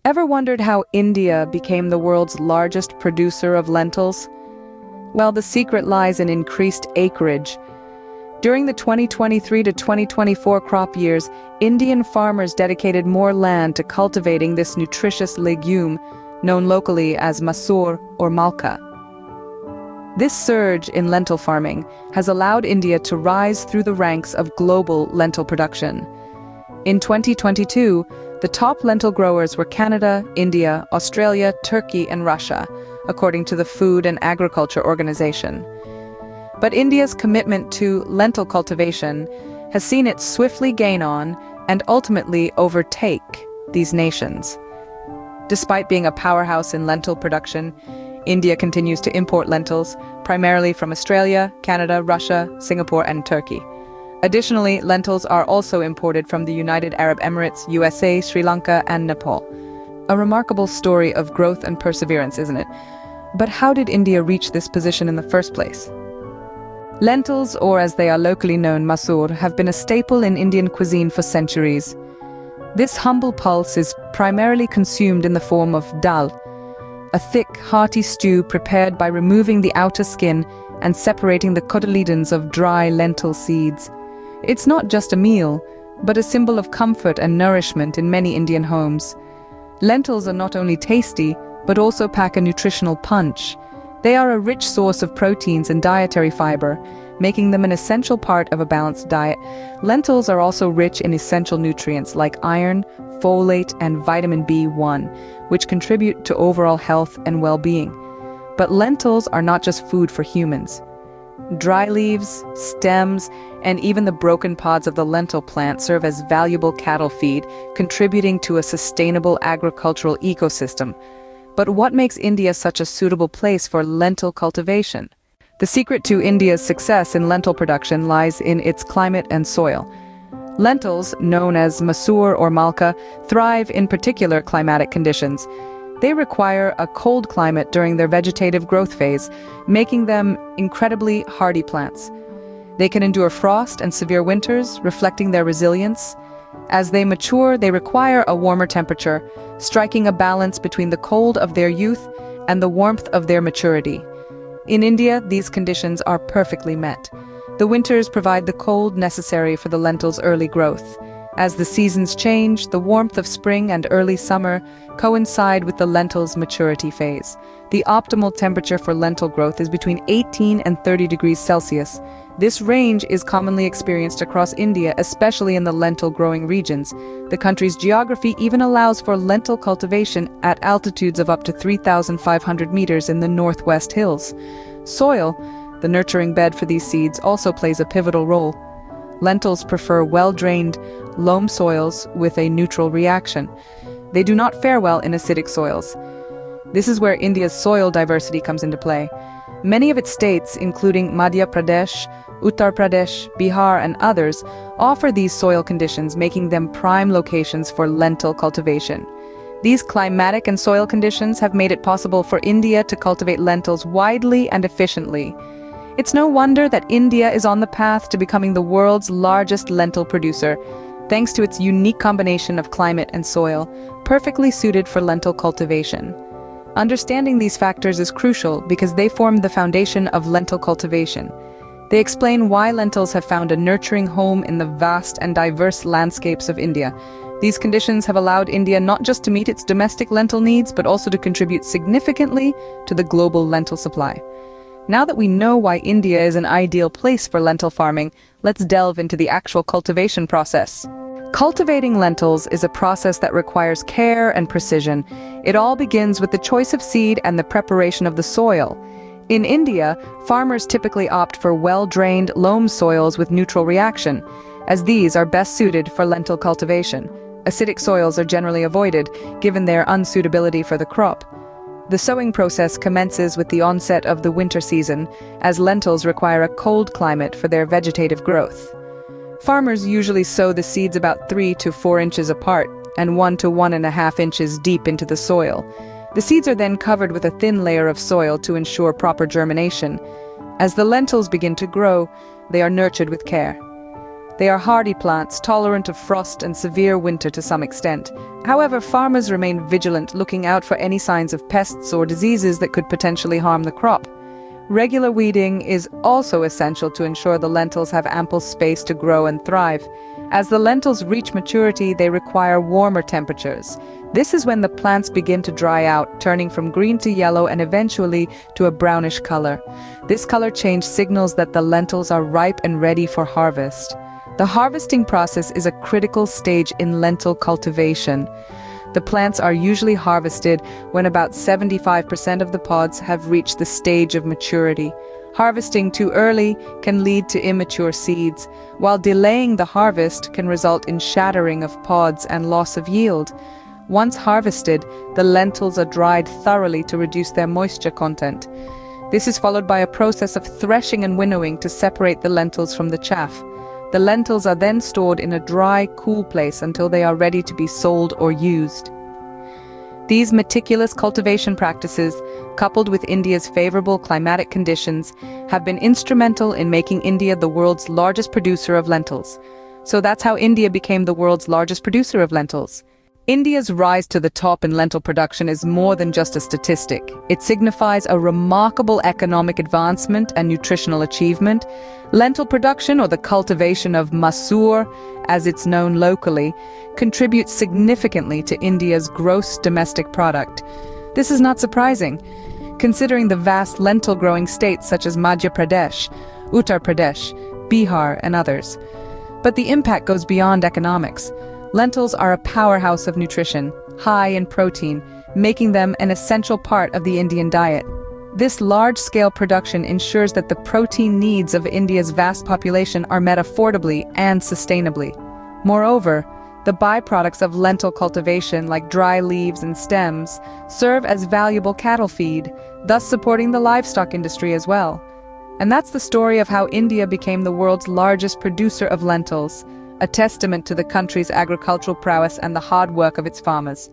Ever wondered how India became the world's largest producer of lentils? Well, the secret lies in increased acreage. During the 2023 to 2024 crop years, Indian farmers dedicated more land to cultivating this nutritious legume, known locally as masoor or malka. This surge in lentil farming has allowed India to rise through the ranks of global lentil production. In 2022, the top lentil growers were Canada, India, Australia, Turkey, and Russia, according to the Food and Agriculture Organization. But India's commitment to lentil cultivation has seen it swiftly gain on and ultimately overtake these nations. Despite being a powerhouse in lentil production, India continues to import lentils, primarily from Australia, Canada, Russia, Singapore, and Turkey. Additionally, lentils are also imported from the United Arab Emirates, USA, Sri Lanka, and Nepal. A remarkable story of growth and perseverance, isn't it? But how did India reach this position in the first place? Lentils, or as they are locally known, masoor, have been a staple in Indian cuisine for centuries. This humble pulse is primarily consumed in the form of dal, a thick, hearty stew prepared by removing the outer skin and separating the cotyledons of dry lentil seeds. It's not just a meal, but a symbol of comfort and nourishment in many Indian homes. Lentils are not only tasty, but also pack a nutritional punch. They are a rich source of proteins and dietary fiber, making them an essential part of a balanced diet. Lentils are also rich in essential nutrients like iron, folate, and vitamin B1, which contribute to overall health and well-being. But lentils are not just food for humans. Dry leaves, stems, and even the broken pods of the lentil plant serve as valuable cattle feed, contributing to a sustainable agricultural ecosystem. But what makes India such a suitable place for lentil cultivation? The secret to India's success in lentil production lies in its climate and soil. Lentils, known as masoor or malka, thrive in particular climatic conditions. They require a cold climate during their vegetative growth phase, making them incredibly hardy plants. They can endure frost and severe winters, reflecting their resilience. As they mature, they require a warmer temperature, striking a balance between the cold of their youth and the warmth of their maturity. In India, these conditions are perfectly met. The winters provide the cold necessary for the lentils' early growth. As the seasons change, the warmth of spring and early summer coincide with the lentils' maturity phase. The optimal temperature for lentil growth is between 18 and 30 degrees Celsius. This range is commonly experienced across India, especially in the lentil-growing regions. The country's geography even allows for lentil cultivation at altitudes of up to 3,500 meters in the northwest hills. Soil, the nurturing bed for these seeds, also plays a pivotal role. Lentils prefer well-drained, loam soils with a neutral reaction. They do not fare well in acidic soils. This is where India's soil diversity comes into play. Many of its states, including Madhya Pradesh, Uttar Pradesh, Bihar, and others, offer these soil conditions, making them prime locations for lentil cultivation. These climatic and soil conditions have made it possible for India to cultivate lentils widely and efficiently. It's no wonder that India is on the path to becoming the world's largest lentil producer, thanks to its unique combination of climate and soil, perfectly suited for lentil cultivation. Understanding these factors is crucial because they form the foundation of lentil cultivation. They explain why lentils have found a nurturing home in the vast and diverse landscapes of India. These conditions have allowed India not just to meet its domestic lentil needs, but also to contribute significantly to the global lentil supply. Now that we know why India is an ideal place for lentil farming, let's delve into the actual cultivation process. Cultivating lentils is a process that requires care and precision. It all begins with the choice of seed and the preparation of the soil. In India, farmers typically opt for well-drained loam soils with neutral reaction, as these are best suited for lentil cultivation. Acidic soils are generally avoided, given their unsuitability for the crop. The sowing process commences with the onset of the winter season, as lentils require a cold climate for their vegetative growth. Farmers usually sow the seeds about 3 to 4 inches apart and 1 to 1.5 inches deep into the soil. The seeds are then covered with a thin layer of soil to ensure proper germination. As the lentils begin to grow, they are nurtured with care. They are hardy plants, tolerant of frost and severe winter to some extent. However, farmers remain vigilant, looking out for any signs of pests or diseases that could potentially harm the crop. Regular weeding is also essential to ensure the lentils have ample space to grow and thrive. As the lentils reach maturity, they require warmer temperatures. This is when the plants begin to dry out, turning from green to yellow and eventually to a brownish color. This color change signals that the lentils are ripe and ready for harvest. The harvesting process is a critical stage in lentil cultivation. The plants are usually harvested when about 75% of the pods have reached the stage of maturity. Harvesting too early can lead to immature seeds, while delaying the harvest can result in shattering of pods and loss of yield. Once harvested, the lentils are dried thoroughly to reduce their moisture content. This is followed by a process of threshing and winnowing to separate the lentils from the chaff. The lentils are then stored in a dry, cool place until they are ready to be sold or used. These meticulous cultivation practices, coupled with India's favorable climatic conditions, have been instrumental in making India the world's largest producer of lentils. So that's how India became the world's largest producer of lentils. India's rise to the top in lentil production is more than just a statistic. It signifies a remarkable economic advancement and nutritional achievement. Lentil production, or the cultivation of masoor, as it's known locally, contributes significantly to India's gross domestic product. This is not surprising, considering the vast lentil-growing states such as Madhya Pradesh, Uttar Pradesh, Bihar, and others. But the impact goes beyond economics. Lentils are a powerhouse of nutrition, high in protein, making them an essential part of the Indian diet. This large-scale production ensures that the protein needs of India's vast population are met affordably and sustainably. Moreover, the byproducts of lentil cultivation, like dry leaves and stems, serve as valuable cattle feed, thus supporting the livestock industry as well. And that's the story of how India became the world's largest producer of lentils, a testament to the country's agricultural prowess and the hard work of its farmers.